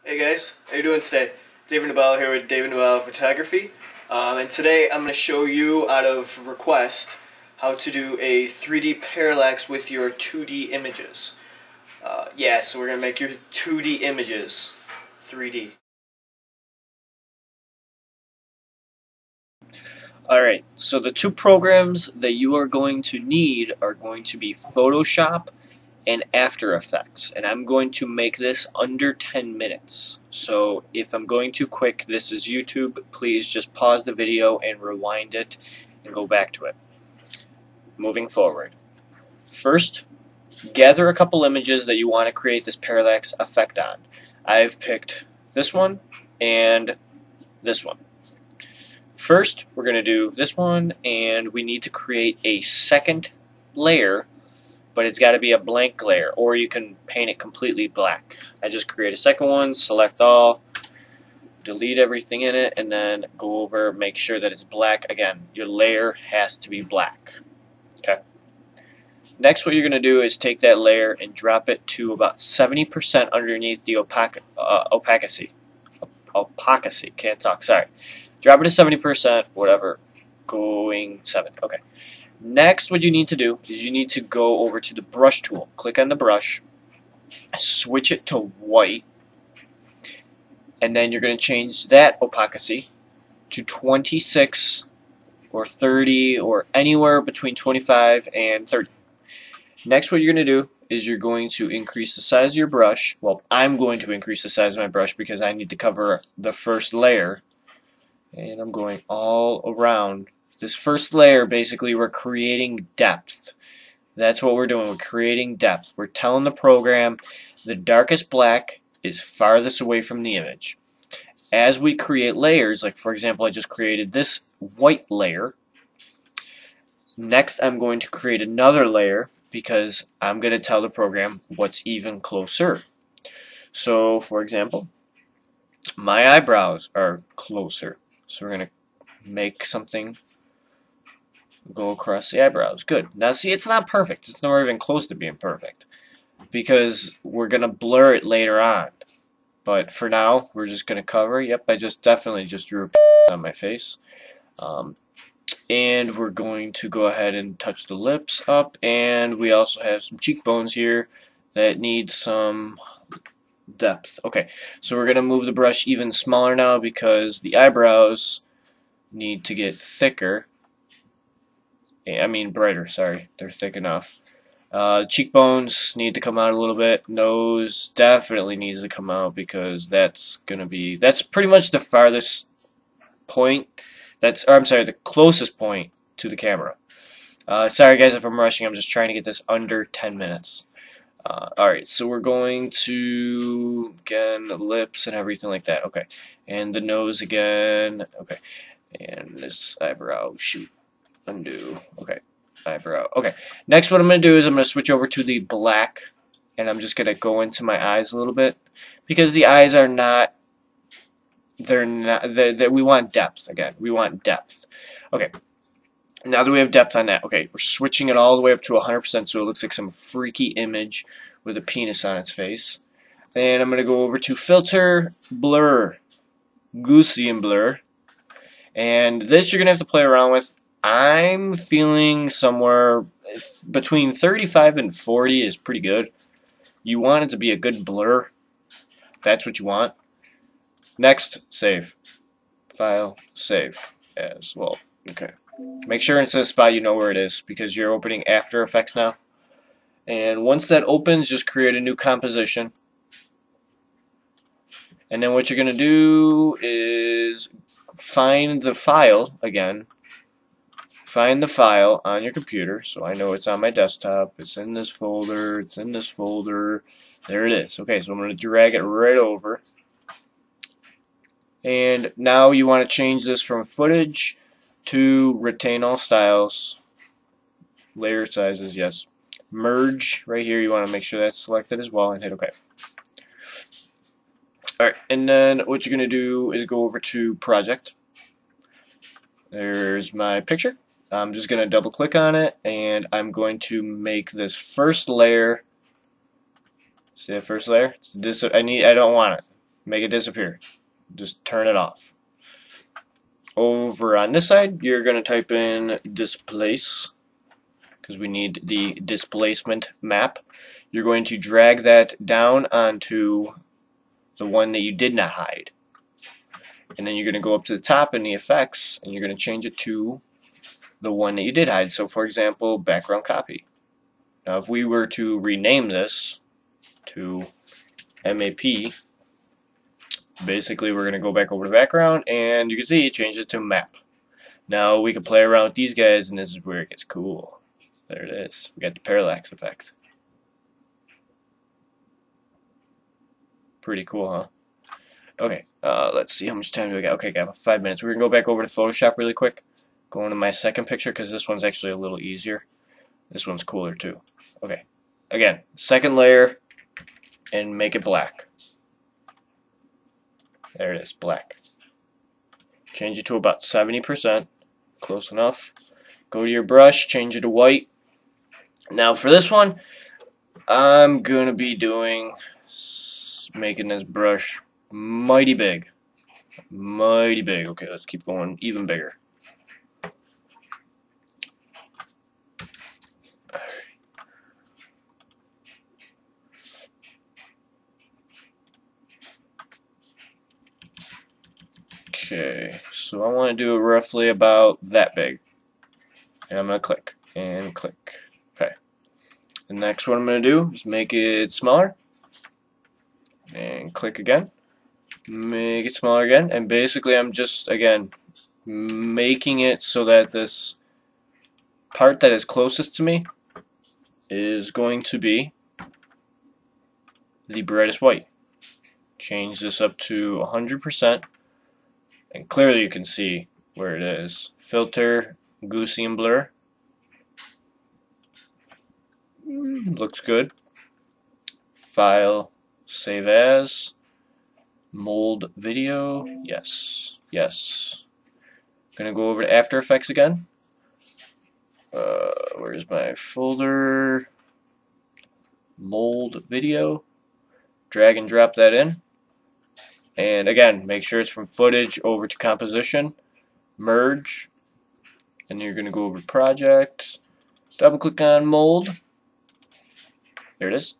Hey guys, how you doing today? David Nabal here with David Nabal Photography, and today I'm going to show you out of request how to do a 3D parallax with your 2D images. Yeah, so we're going to make your 2D images 3D. Alright, so the two programs that you are going to need are going to be Photoshop and After Effects, and I'm going to make this under 10 minutes. So if I'm going too quick, this is YouTube. Please just pause the video and rewind it and go back to it. Moving forward. First, gather a couple images that you want to create this parallax effect on. I've picked this one and this one. First, we're going to do this one, and we need to create a second layer, but it's got to be a blank layer, or you can paint it completely black. I just create a second one, select all, delete everything in it, and then go over, make sure that it's black. Again, your layer has to be black. Okay. Next, what you're going to do is take that layer and drop it to about 70% underneath the opacity. Can't talk, sorry. Drop it to 70%, whatever, going 7. Okay. Next, what you need to do is you need to go over to the brush tool. Click on the brush, switch it to white, and then you're going to change that opacity to 26 or 30 or anywhere between 25 and 30. Next, what you're going to do is you're going to increase the size of your brush. Well, I'm going to increase the size of my brush because I need to cover the first layer. And I'm going all around. This first layer, basically, we're creating depth. That's what we're doing. We're creating depth. We're telling the program the darkest black is farthest away from the image. As we create layers, like for example, I just created this white layer. Next, I'm going to create another layer because I'm going to tell the program what's even closer. So, for example, my eyebrows are closer. So we're going to make something go across the eyebrows. Good. Now see, it's not perfect. It's not even close to being perfect because we're going to blur it later on. But for now, we're just going to cover. Yep, I definitely just drew a on my face. And we're going to go ahead and touch the lips up. And we also have some cheekbones here that need some depth. Okay, so we're going to move the brush even smaller now because the eyebrows need to get thicker. I mean brighter, sorry. They're thick enough. Cheekbones need to come out a little bit. Nose definitely needs to come out because that's pretty much the farthest point. The closest point to the camera. Sorry guys if I'm rushing. I'm just trying to get this under 10 minutes. Alright, so we're going to, again, the lips and everything like that. Okay, and the nose again. Okay, and this eyebrow, shoot, undo. Okay, eyebrow. Okay, next what I'm going to do is I'm going to switch over to the black, and I'm just going to go into my eyes a little bit, because the eyes are not, we want depth, again, we want depth. Okay. Now that we have depth on that, okay, we're switching it all the way up to 100% so it looks like some freaky image with a penis on its face. And I'm going to go over to Filter, Blur, Gaussian Blur. And this you're going to have to play around with. I'm feeling somewhere between 35 and 40 is pretty good. You want it to be a good blur. That's what you want. Next, save. File, save as well. Okay. Make sure it's a spot you know where it is because you're opening After Effects now. And once that opens, just create a new composition. And then what you're going to do is find the file again. Find the file on your computer. So I know it's on my desktop. It's in this folder. It's in this folder. There it is. Okay, so I'm going to drag it right over. And now you want to change this from footage to retain all styles, layer sizes, yes. Merge right here, you want to make sure that's selected as well and hit OK. Alright, and then what you're going to do is go over to Project. There's my picture. I'm just going to double click on it and I'm going to make this first layer. See that first layer? I don't want it. make it disappear. Just turn it off. Over on this side, you're going to type in displace, because we need the displacement map. You're going to drag that down onto the one that you did not hide. And then you're going to go up to the top in the effects, and you're going to change it to the one that you did hide. So for example, background copy. Now if we were to rename this to MAP, basically we're going to go back over to background, and you can see it changed it to map. Now we can play around with these guys, and this is where it gets cool. There it is. We got the parallax effect. Pretty cool, huh? Okay, let's see how much time do we got. Okay, got about 5 minutes. We're going to go back over to Photoshop really quick. Go into my second picture, because this one's actually a little easier. This one's cooler too. Okay, again, second layer, and make it black. There it is, black. Change it to about 70%. Close enough. Go to your brush, change it to white. Now for this one, I'm going to be making this brush mighty big. Mighty big. Okay, let's keep going even bigger. Okay, so I want to do it roughly about that big. And I'm going to click and click. Okay. The next one I'm going to do is make it smaller. And click again. Make it smaller again. And basically I'm just, again, making it so that this part that is closest to me is going to be the brightest white. Change this up to 100%. And clearly you can see where it is. Filter, Gaussian blur. Looks good. File, save as. Mold video. Yes. Yes. Gonna go over to After Effects again. Where's my folder? Mold video. Drag and drop that in. And again, make sure it's from footage over to composition, merge, and you're going to go over to project, double click on mold. There it is.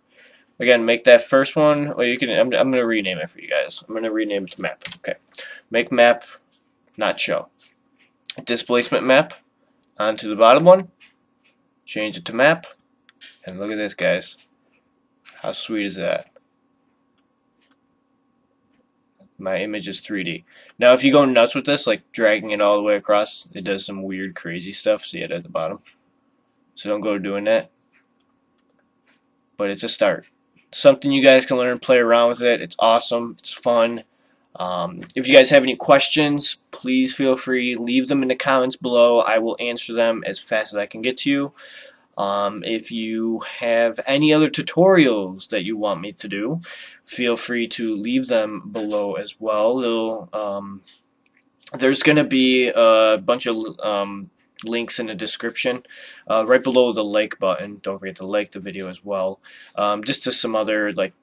Again, make that first one, or you can. I'm going to rename it for you guys. I'm going to rename it to map. Okay, make map, not show. Displacement map onto the bottom one. Change it to map, and look at this, guys. How sweet is that? My image is 3D. Now if you go nuts with this, like dragging it all the way across, it does some weird crazy stuff. See it at the bottom. So don't go doing that. But it's a start. Something you guys can learn, play around with it. It's awesome. It's fun. If you guys have any questions, please feel free. Leave them in the comments below. I will answer them as fast as I can get to you. If you have any other tutorials that you want me to do, feel free to leave them below as well. There's going to be a bunch of links in the description right below the like button. Don't forget to like the video as well. Just to some other, like,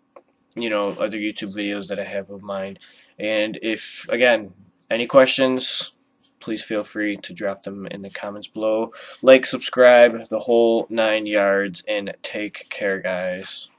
other YouTube videos that I have of mine. And if, again, any questions, please feel free to drop them in the comments below. Like, subscribe, the whole 9 yards, and take care, guys.